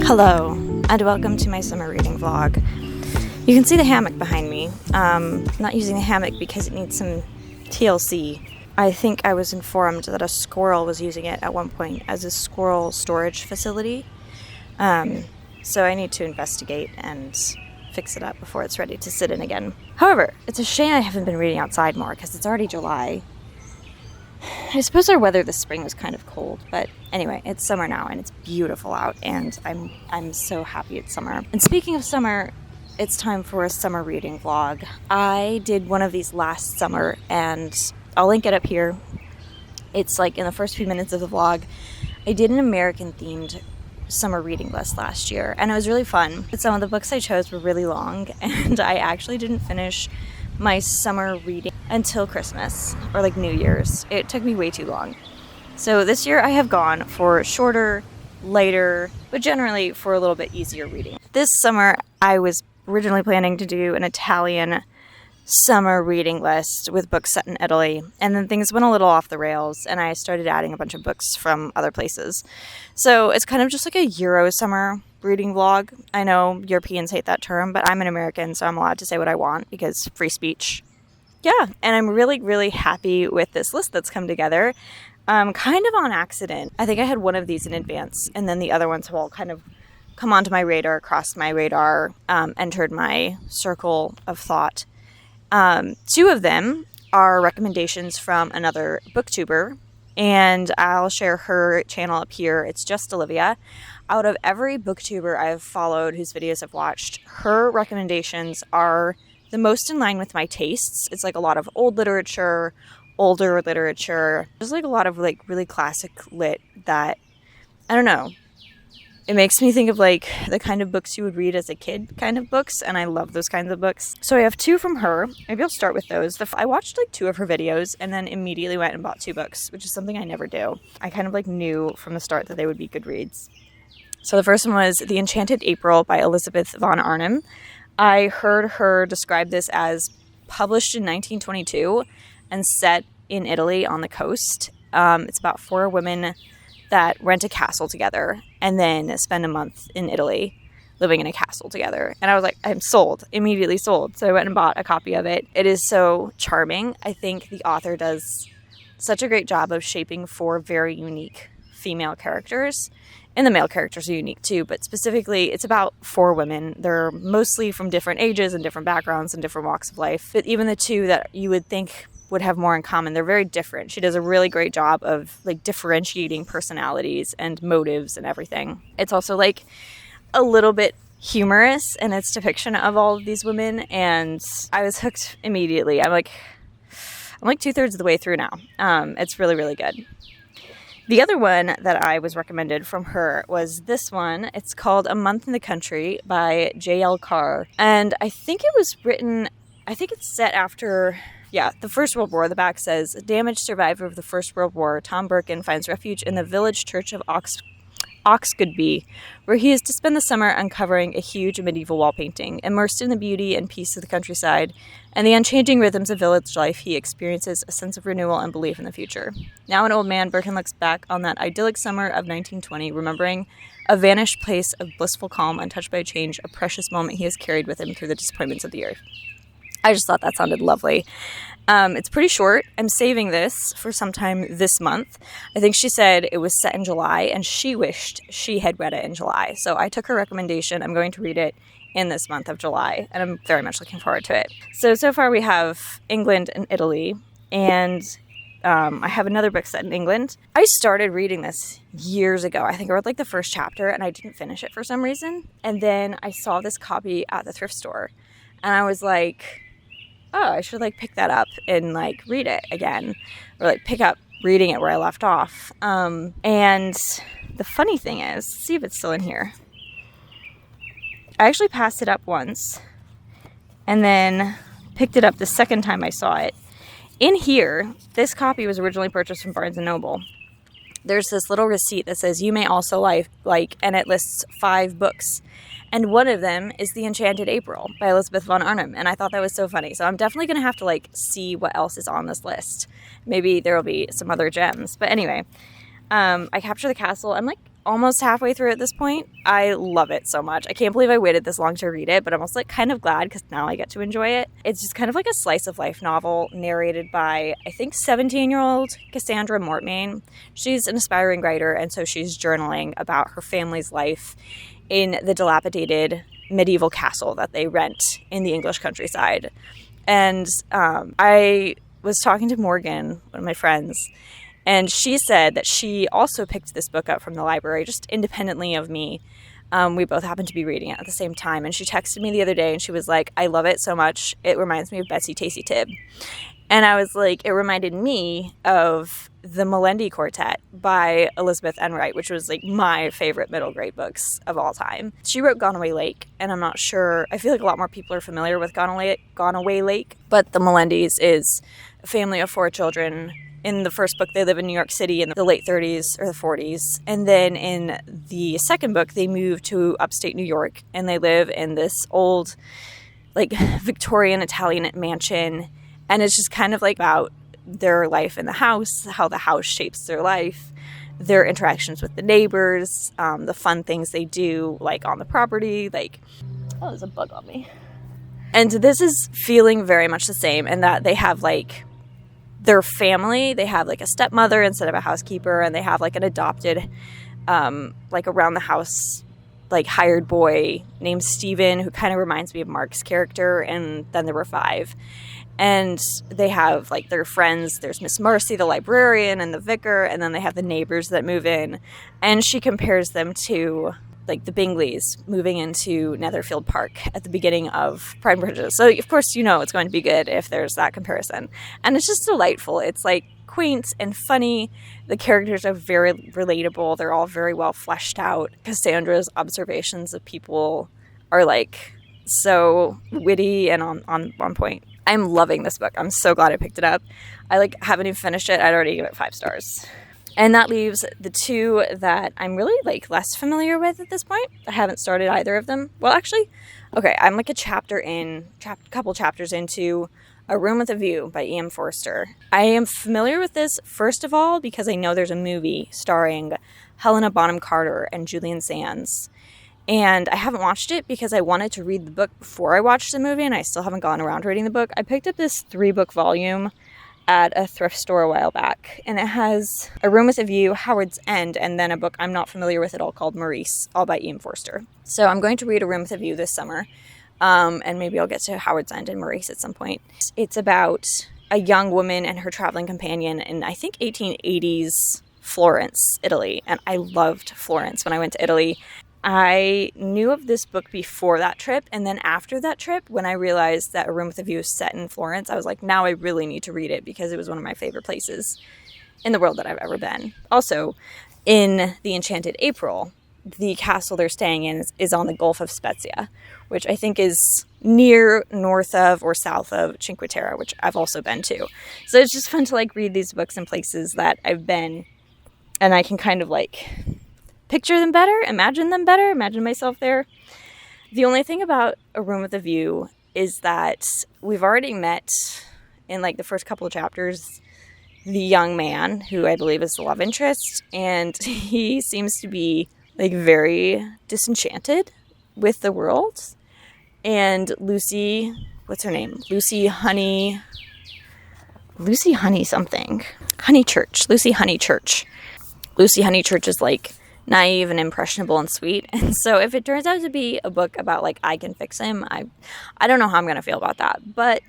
Hello, and welcome to my summer reading vlog. You can see the hammock behind me. Not using the hammock because it needs some TLC. I think I was informed that a squirrel was using it at one point as a squirrel storage facility. So I need to investigate and fix it up before it's ready to sit in again. However, it's a shame I haven't been reading outside more because it's already July. I suppose our weather this spring was kind of cold, but anyway, it's summer now and it's beautiful out, and I'm so happy it's summer. And speaking of summer, it's time for a summer reading vlog. I did one of these last summer and I'll link it up here. It's like in the first few minutes of the vlog. I did an American themed summer reading list last year and it was really fun. But some of the books I chose were really long and I actually didn't finish my summer reading until Christmas or like New Year's. It took me way too long. So this year I have gone for shorter, lighter, but generally for a little bit easier reading. This summer I was originally planning to do an Italian summer reading list with books set in Italy, and then things went a little off the rails and I started adding a bunch of books from other places. So it's kind of just like a Euro summer reading vlog. I know Europeans hate that term, but I'm an American, so I'm allowed to say what I want because free speech. Yeah, and I'm really, really happy with this list that's come together. Kind of on accident. I think I had one of these in advance, and then the other ones have all kind of come onto my radar, crossed my radar, entered my circle of thought. Two of them are recommendations from another booktuber, and I'll share her channel up here. It's just Olivia. Out of every booktuber I've followed whose videos I've watched, her recommendations are the most in line with my tastes. It's like a lot of old literature, older literature. There's like a lot of like really classic lit that, I don't know, it makes me think of like the kind of books you would read as a kid kind of books, and I love those kinds of books. So I have two from her. Maybe I'll start with those. I watched like two of her videos and then immediately went and bought two books, which is something I never do. I kind of like knew from the start that they would be good reads. So the first one was The Enchanted April by Elizabeth von Arnim. I heard her describe this as published in 1922 and set in Italy on the coast. It's about four women that rent a castle together and then spend a month in Italy living in a castle together. And I was like, I'm sold, immediately sold. So I went and bought a copy of it. It is so charming. I think the author does such a great job of shaping four very unique female characters. And the male characters are unique too, but specifically it's about four women. They're mostly from different ages and different backgrounds and different walks of life. But even the two that you would think would have more in common, they're very different. She does a really great job of like differentiating personalities and motives and everything. It's also like a little bit humorous in its depiction of all of these women, and I was hooked immediately. I'm like 2/3 of the way through now. It's really, really good. The other one that I was recommended from her was this one. It's called A Month in the Country by J.L. Carr. And I think it was written, I think it's set after, the First World War. The back says, a damaged survivor of the First World War, Tom Birkin finds refuge in the village church of Oxgoodby, where he is to spend the summer uncovering a huge medieval wall painting. Immersed in the beauty and peace of the countryside and the unchanging rhythms of village life, he experiences a sense of renewal and belief in the future. Now an old man, Birkin looks back on that idyllic summer of 1920, remembering a vanished place of blissful calm, untouched by change, a precious moment he has carried with him through the disappointments of the earth. I just thought that sounded lovely. It's pretty short. I'm saving this for sometime this month. I think she said it was set in July, and she wished she had read it in July. So I took her recommendation. I'm going to read it in this month of July, and I'm very much looking forward to it. So far we have England and Italy, and I have another book set in England. I started reading this years ago. I think I read like the first chapter, and I didn't finish it for some reason. And then I saw this copy at the thrift store, and I was like, oh, I should like pick that up and like read it again, or like pick up reading it where I left off. And the funny thing is, let's see if it's still in here. I actually passed it up once and then picked it up the second time I saw it. In here, this copy was originally purchased from Barnes & Noble. There's this little receipt that says you may also like, and it lists 5 books. And one of them is The Enchanted April by Elizabeth von Arnim. And I thought that was so funny. So I'm definitely going to have to like see what else is on this list. Maybe there will be some other gems. But anyway, I capture the castle. I'm like almost halfway through at this point. I love it so much. I can't believe I waited this long to read it, but I'm also like kind of glad because now I get to enjoy it. It's just kind of like a slice of life novel narrated by, I think, 17-year-old Cassandra Mortmain. She's an aspiring writer, and so she's journaling about her family's life in the dilapidated medieval castle that they rent in the English countryside. And I was talking to Morgan, one of my friends, and she said that she also picked this book up from the library just independently of me. We both happened to be reading it at the same time. And she texted me the other day and she was like, I love it so much. It reminds me of Betsy Tacy Tibb. And I was like, it reminded me of The Melendi Quartet by Elizabeth Enright, which was like my favorite middle grade books of all time. She wrote Gone Away Lake, and I'm not sure, I feel like a lot more people are familiar with Gone Away Lake, but the Melendis is a family of 4 children. In the first book, they live in New York City in the late 30s or the 40s. And then in the second book, they move to upstate New York, and they live in this old, like, Victorian Italian mansion. And it's just kind of like about their life in the house, how the house shapes their life, their interactions with the neighbors, the fun things they do, like, on the property. Like, oh, there's a bug on me. And this is feeling very much the same in that they have, like, their family, they have like a stepmother instead of a housekeeper, and they have like an adopted, like around the house, like hired boy named Steven, who kind of reminds me of Mark's character, and then there were 5. And they have like their friends, there's Miss Marcy, the librarian, and the vicar, and then they have the neighbors that move in, and she compares them to like the Bingleys moving into Netherfield Park at the beginning of Pride and Prejudice. So of course, you know, it's going to be good if there's that comparison. And it's just delightful. It's like quaint and funny. The characters are very relatable. They're all very well fleshed out. Cassandra's observations of people are like so witty and on point. I'm loving this book. I'm so glad I picked it up. I like haven't even finished it. I'd already give it 5 stars. And that leaves the 2 that I'm really, like, less familiar with at this point. I haven't started either of them. Well, actually, okay, I'm like a couple chapters into A Room with a View by E.M. Forster. I am familiar with this, first of all, because I know there's a movie starring Helena Bonham Carter and Julian Sands. And I haven't watched it because I wanted to read the book before I watched the movie, and I still haven't gone around reading the book. I picked up this 3-book volume at a thrift store a while back, and it has A Room with a View, Howard's End, and then a book I'm not familiar with at all called Maurice, all by E.M. Forster. So I'm going to read A Room with a View this summer, and maybe I'll get to Howard's End and Maurice at some point. It's about a young woman and her traveling companion in, I think, 1880s Florence, Italy, and I loved Florence when I went to Italy. I knew of this book before that trip, and then after that trip, when I realized that A Room with a View is set in Florence, I was like, now I really need to read it because it was one of my favorite places in the world that I've ever been. Also, in The Enchanted April, the castle they're staying in is on the Gulf of Spezia, which I think is near, north of, or south of Cinque Terre, which I've also been to. So it's just fun to like read these books in places that I've been, and I can kind of like picture them better, imagine myself there. The only thing about A Room with a View is that we've already met in like the first couple of chapters the young man who I believe is the love interest, and he seems to be like very disenchanted with the world. And Lucy, what's her name? Lucy Honeychurch. Lucy Honeychurch is like naive and impressionable and sweet. And so if it turns out to be a book about like I can fix him, I don't know how I'm going to feel about that, but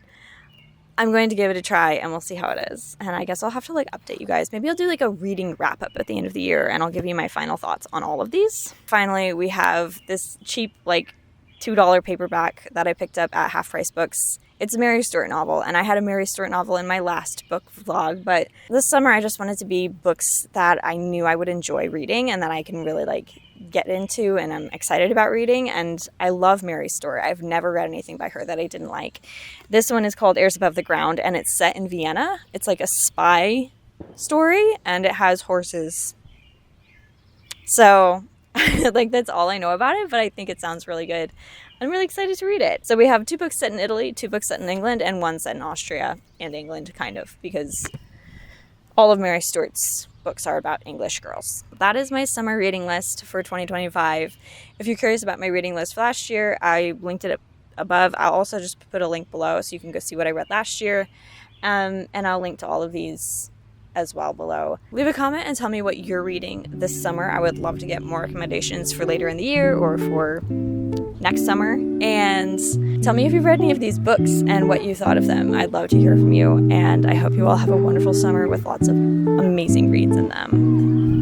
I'm going to give it a try and we'll see how it is. And I guess I'll have to like update you guys. Maybe I'll do like a reading wrap up at the end of the year and I'll give you my final thoughts on all of these. Finally, we have this cheap like $2 paperback that I picked up at Half Price Books. It's a Mary Stuart novel, and I had a Mary Stuart novel in my last book vlog, but this summer I just wanted to be books that I knew I would enjoy reading and that I can really like get into and I'm excited about reading, and I love Mary Stuart. I've never read anything by her that I didn't like. This one is called Airs Above the Ground, and it's set in Vienna. It's like a spy story, and it has horses. So, like, that's all I know about it, but I think it sounds really good. I'm really excited to read it. So we have 2 books set in Italy, 2 books set in England, and 1 set in Austria and England, kind of, because all of Mary Stuart's books are about English girls. That is my summer reading list for 2025. If you're curious about my reading list for last year, I linked it above. I'll also just put a link below so you can go see what I read last year. And I'll link to all of these as well below. Leave a comment and tell me what you're reading this summer. I would love to get more recommendations for later in the year or for next summer. And tell me if you've read any of these books and what you thought of them. I'd love to hear from you. And I hope you all have a wonderful summer with lots of amazing reads in them.